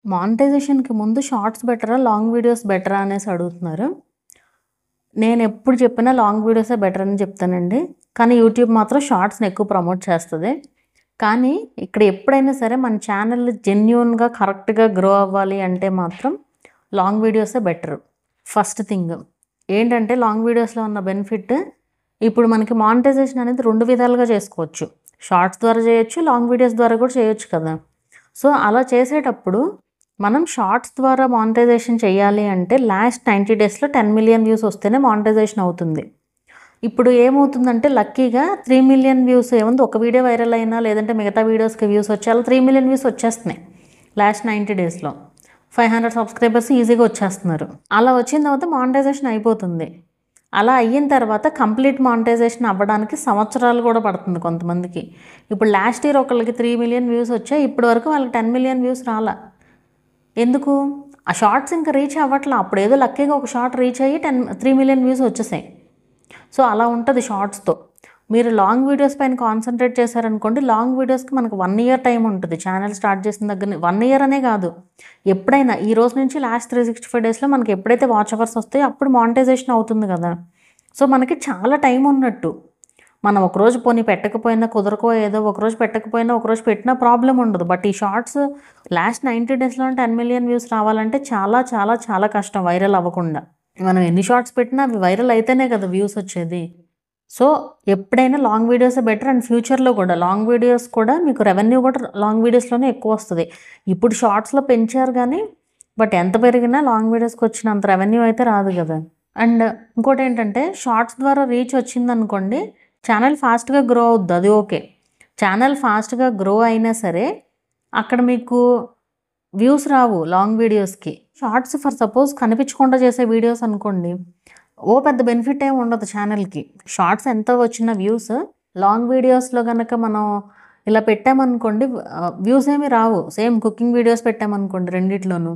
మానిటైజేషన్‌కి ముందు షార్ట్స్ బెటరా? Long videos బెటరా? అనేసి అడుగుతున్నారు. నేనెప్పుడు చెప్పినా లాంగ్ వీడియోసే బెటర్ అని చెప్తానండి. కానీ యూట్యూబ్ మాత్రం షార్ట్స్‌ని ఎక్కువ ప్రమోట్ చేస్తది. కానీ ఇక్కడ ఎప్పుడైనా సరే మన ఛానల్ జెన్యూన్‌గా, కరెక్ట్‌గా గ్రో అవ్వాలి అంటే మాత్రం లాంగ్ వీడియోసే బెటరు. ఫస్ట్ థింగ్ ఏంటంటే లాంగ్ వీడియోస్‌లో ఉన్న బెనిఫిట్ ఇప్పుడు మనకి మానిటైజేషన్ అనేది 2 విధాలుగా చేసుకోవచ్చు. షార్ట్స్ ద్వారా చేయొచ్చు, లాంగ్ వీడియోస్ ద్వారా కూడా చేయొచ్చు కదా! సో, అలా చేసేటప్పుడు మనం షార్ట్స్ ద్వారా మానిటైజేషన్ చేయాలి అంటే లాస్ట్ 90 డేస్‌లో 10,000,000 వ్యూస్ వస్తేనే మానిటైజేషన్ అవుతుంది. ఇప్పుడు ఏమవుతుందంటే లక్కీగా 3,000,000 వ్యూస్ ఏముంది ఒక వీడియో వైరల్ అయినా లేదంటే మిగతా వీడియోస్‌కి వ్యూస్ వచ్చి అలా 3,000,000 వ్యూస్ వచ్చేస్తున్నాయి లాస్ట్ 90 డేస్‌లో. 500 సబ్స్క్రైబర్స్ ఈజీగా వచ్చేస్తున్నారు. అలా వచ్చిన తర్వాత మానిటైజేషన్ అయిపోతుంది. అలా అయిన తర్వాత కంప్లీట్ మానిటైజేషన్ అవ్వడానికి సంవత్సరాలు కూడా పడుతుంది కొంతమందికి. ఇప్పుడు లాస్ట్ ఇయర్ ఒకళ్ళకి 3,000,000 వ్యూస్ వచ్చాయి. ఇప్పటి వరకు వాళ్ళకి 10,000,000 వ్యూస్ రాలా. ఎందుకు? ఆ షార్ట్స్ ఇంకా రీచ్ అవ్వట్లా. అప్పుడేదో లక్కీగా ఒక షార్ట్ రీచ్ అయ్యి 3,000,000 వ్యూస్ వచ్చేసాయి. సో, అలా ఉంటుంది షార్ట్స్‌తో. మీరు లాంగ్ వీడియోస్ పైన కాన్సంట్రేట్ చేశారనుకోండి, లాంగ్ వీడియోస్‌కి మనకు 1 ఇయర్ టైం ఉంటుంది. ఛానల్ స్టార్ట్ చేసిన దగ్గర 1 ఇయర్ అనే కాదు. ఎప్పుడైనా ఈ రోజు నుంచి లాస్ట్ 365 డేస్‌లో మనకి ఎప్పుడైతే వాచ్ అవర్స్ వస్తాయో అప్పుడు మానిటైజేషన్ అవుతుంది కదా! సో, మనకి చాలా టైం ఉన్నట్టు. మనం ఒకరోజు పోనీ పెట్టకపోయినా కుదరకో ఏదో ఒకరోజు పెట్టకపోయినా ఒకరోజు పెట్టినా ప్రాబ్లమ్ ఉండదు. బట్ ఈ షార్ట్స్ లాస్ట్ 90 డేస్‌లోనే 10,000,000 వ్యూస్ రావాలంటే చాలా చాలా చాలా కష్టం వైరల్ అవ్వకుండా. మనం ఎన్ని షార్ట్స్ పెట్టినా అవి వైరల్ అయితేనే కదా వ్యూస్ వచ్చేది. సో, ఎప్పుడైనా లాంగ్ వీడియోసే బెటర్ అండ్ ఫ్యూచర్‌లో కూడా లాంగ్ వీడియోస్ కూడా మీకు రెవెన్యూ కూడా లాంగ్ వీడియోస్‌లోనే ఎక్కువ వస్తది. ఇప్పుడు షార్ట్స్‌లో పెంచారు గానీ, బట్ ఎంత పెరిగినా లాంగ్ వీడియోస్‌కి వచ్చినంత రెవెన్యూ అయితే రాదు కదా! అండ్ ఇంకోటేంటంటే షార్ట్స్ ద్వారా రీచ్ వచ్చిందనుకోండి, ఛానల్ ఫాస్ట్‌గా గ్రో అవుద్ది. అది ఓకే. ఛానల్ ఫాస్ట్‌గా గ్రో అయినా సరే, అక్కడ మీకు వ్యూస్ రావు లాంగ్ వీడియోస్‌కి. షార్ట్స్ ఫర్ సపోజ్ కనిపించకుండా చేసే వీడియోస్ అనుకోండి, పెద్ద బెనిఫిట్ ఏమి ఉండదు ఛానల్‌కి. షార్ట్స్ ఎంత వచ్చిన వ్యూస్, లాంగ్ వీడియోస్‌లో గనక మనం ఇలా పెట్టామనుకోండి వ్యూస్ ఏమి రావు. సేమ్ కుకింగ్ వీడియోస్ పెట్టామనుకోండి రెండిట్లోనూ.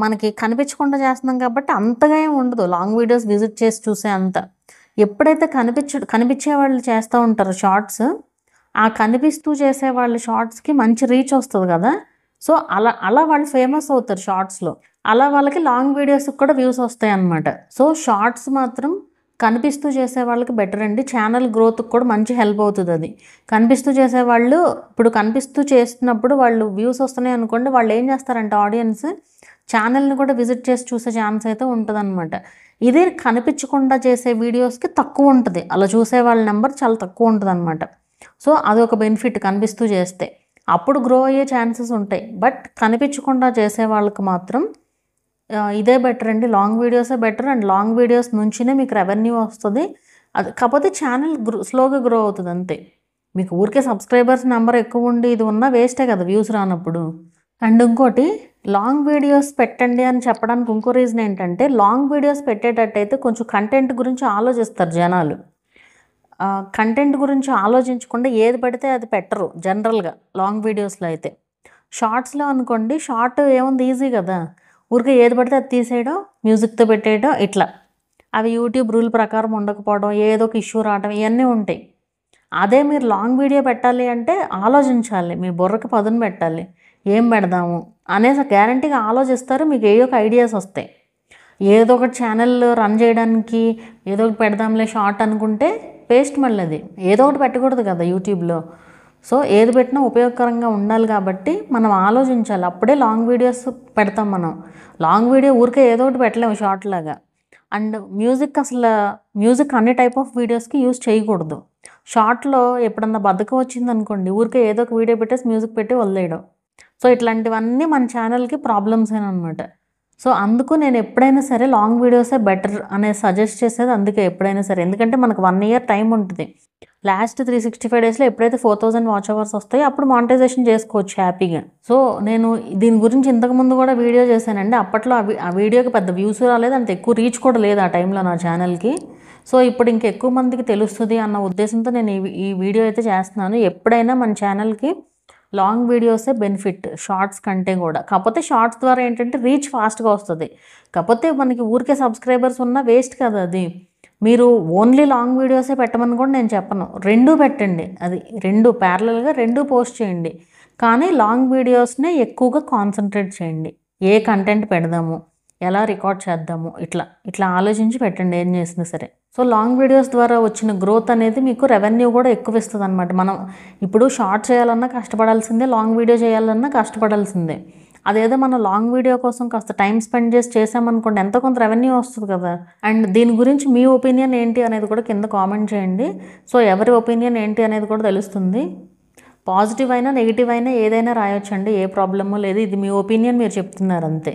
మనకి కనిపించకుండా చేస్తున్నాం కాబట్టి అంతగా ఏమి ఉండదు. లాంగ్ వీడియోస్ విజిట్ చేసి చూసే అంత. ఎప్పుడైతే కనిపించేవాళ్ళు చేస్తూ ఉంటారో షార్ట్స్, ఆ కనిపిస్తూ చేసేవాళ్ళ షార్ట్స్‌కి మంచి రీచ్ వస్తది కదా! సో, అలా వాళ్ళు ఫేమస్ అవుతారు షార్ట్స్‌లో. అలా వాళ్ళకి లాంగ్ వీడియోస్‌కి కూడా వ్యూస్ వస్తాయన్నమాట. సో, షార్ట్స్ మాత్రం కనిపిస్తూ చేసే వాళ్ళకి బెటర్ అండి. ఛానల్ గ్రోత్‌కి కూడా మంచి హెల్ప్ అవుతదది. కనిపిస్తూ చేసేవాళ్ళు ఇప్పుడు కనిపిస్తూ చేస్తున్నప్పుడు వాళ్ళు వ్యూస్ వస్తున్నాయి అనుకోండి, వాళ్ళు ఏం చేస్తారంటే ఆడియన్స్ ఛానల్‌ని కూడా విజిట్ చేసి చూసే ఛాన్స్ అయితే ఉంటదనమాట. ఇదే కనిపించకుండా చేసే వీడియోస్‌కి తక్కువ ఉంటది. అలా చూసే వాళ్ళ నంబర్ చాలా తక్కువ ఉంటదనమాట. సో, అదొక బెనిఫిట్ కనిపిస్తూ చేస్తే. అప్పుడు గ్రో అయ్యే ఛాన్సెస్ ఉంటాయి. బట్ కనిపించకుండా చేసే వాళ్ళకి మాత్రం ఇదే బెటర్ అండి. లాంగ్ వీడియోసే బెటర్ అండ్ లాంగ్ వీడియోస్ నుంచినే మీకు రెవెన్యూ వస్తది. అది కాకపోతే ఛానల్ స్లోగా గ్రో అవుతది అంతే. మీకు ఊరికే సబ్స్క్రైబర్స్ నంబర్ ఎక్కువ ఉండి ఇది ఉన్నా వేస్టే కదా వ్యూస్ రానప్పుడు. అండ్ ఇంకోటి లాంగ్ వీడియోస్ పెట్టండి అని చెప్పడానికి ఇంకో రీజన్ ఏంటంటే, లాంగ్ వీడియోస్ పెట్టేటట్టయితే కొంచెం కంటెంట్ గురించి ఆలోచిస్తారు జనాలు. కంటెంట్ గురించి ఆలోచించకుండా ఏది పడితే అది పెట్టరు జనరల్‌గా లాంగ్ వీడియోస్‌లో అయితే. షార్ట్స్‌లో అనుకోండి షార్ట్ ఏముంది ఈజీ కదా! ఊరికే ఏది పడితే అది తీసేయడం, మ్యూజిక్‌తో పెట్టేయడం ఇట్లా. అవి యూట్యూబ్ రూల్ ప్రకారం ఉండకపోవడం, ఏదో ఒక ఇష్యూ రావడం ఇయన్నీ ఉంటాయి. అదే మీరు లాంగ్ వీడియో పెట్టాలి అంటే ఆలోచించాలి. మీ బుర్రకి పదును పెట్టాలి. ఏం పెడదాము అనేసి గ్యారంటీగా ఆలోచిస్తారు. మీకు ఏయో ఒక ఐడియాస్ వస్తాయి. ఏదో ఒకటి ఛానల్ రన్ చేయడానికి ఏదో ఒకటి పెడదాంలే షార్ట్ అనుకుంటే వేస్ట్ మళ్ళీ అది. ఏదో ఒకటి పెట్టకూడదు కదా యూట్యూబ్‌లో. సో, ఏది పెట్టినా ఉపయోగకరంగా ఉండాలి కాబట్టి మనం ఆలోచించాలి. అప్పుడే లాంగ్ వీడియోస్ పెడతాం మనం. లాంగ్ వీడియో ఊరికే ఏదో ఒకటి పెట్టలేము షార్ట్ లాగా. అండ్ మ్యూజిక్ అన్ని టైప్ ఆఫ్ వీడియోస్‌కి యూజ్ చేయకూడదు. షార్ట్‌లో ఎప్పుడన్నా బద్ధకం వచ్చిందనుకోండి, ఊరికే ఏదో ఒక వీడియో పెట్టేసి మ్యూజిక్ పెట్టి వదిలేయడం. సో, ఇట్లాంటివన్నీ మన ఛానల్‌కి ప్రాబ్లమ్సేననమాట. సో, అందుకు నేను ఎప్పుడైనా సరే లాంగ్ వీడియోసే బెటర్ అనేది సజెస్ట్ చేసేది అందుకే ఎప్పుడైనా సరే. ఎందుకంటే మనకు 1 ఇయర్ టైం ఉంటది. లాస్ట్ 365 డేస్‌లో ఎప్పుడైతే 4,000 వాచ్ అవర్స్ వస్తాయో అప్పుడు మానిటైజేషన్ చేసుకోవచ్చు హ్యాపీగా. సో, నేను దీని గురించి ఇంతకుముందు కూడా వీడియో చేశానండి. అప్పట్లో ఆ వీడియోకి పెద్ద వ్యూస్ రాలేదు. అంత ఎక్కువ రీచ్ కూడా లేదు ఆ టైంలో నా ఛానల్‌కి. సో, ఇప్పుడు ఇంకెక్కువ మందికి తెలుస్తది అన్న ఉద్దేశంతో నేను ఈ వీడియో అయితే చేస్తున్నాను. ఎప్పుడైనా మన ఛానల్‌కి లాంగ్ వీడియోసే బెనిఫిట్ షార్ట్స్ కంటే కూడా. కాకపోతే షార్ట్స్ ద్వారా ఏంటంటే రీచ్ ఫాస్ట్‌గా వస్తది. కాకపోతే మనకి ఊరికే సబ్స్క్రైబర్స్ ఉన్నా వేస్ట్ కదా అది. మీరు ఓన్లీ లాంగ్ వీడియోసే పెట్టమని కూడా నేను చెప్పను. 2 పెట్టండి. అది 2 ప్యారలల్‌గా 2 పోస్ట్ చేయండి. కానీ లాంగ్ వీడియోస్నే ఎక్కువగా కాన్సన్ట్రేట్ చేయండి. ఏ కంటెంట్ పెడదాము, ఎలా రికార్డ్ చేద్దాము, ఇట్లా ఆలోచించి పెట్టండి ఏం చేసినా సరే. సో లాంగ్ వీడియోస్ ద్వారా వచ్చిన గ్రోత్ అనేది మీకు రెవెన్యూ కూడా ఎక్కువ ఇస్తుంది అనమాట. మనం ఇప్పుడు షార్ట్ చేయాలన్నా కష్టపడాల్సిందే, లాంగ్ వీడియో చేయాలన్నా కష్టపడాల్సిందే. అదేదో మనం లాంగ్ వీడియో కోసం కాస్త టైం స్పెండ్ చేసి చేసామనుకోండి, ఎంతో కొంత రెవెన్యూ వస్తుంది కదా. అండ్ దీని గురించి మీ ఒపీనియన్ ఏంటి అనేది కూడా కింద కామెంట్ చేయండి. సో ఎవరి ఒపీనియన్ ఏంటి అనేది కూడా తెలుస్తుంది. పాజిటివ్ అయినా నెగిటివ్ అయినా ఏదైనా రాయొచ్చండి, ఏ ప్రాబ్లము లేదు. ఇది మీ ఒపీనియన్, మీరు చెప్తున్నారు అంతే.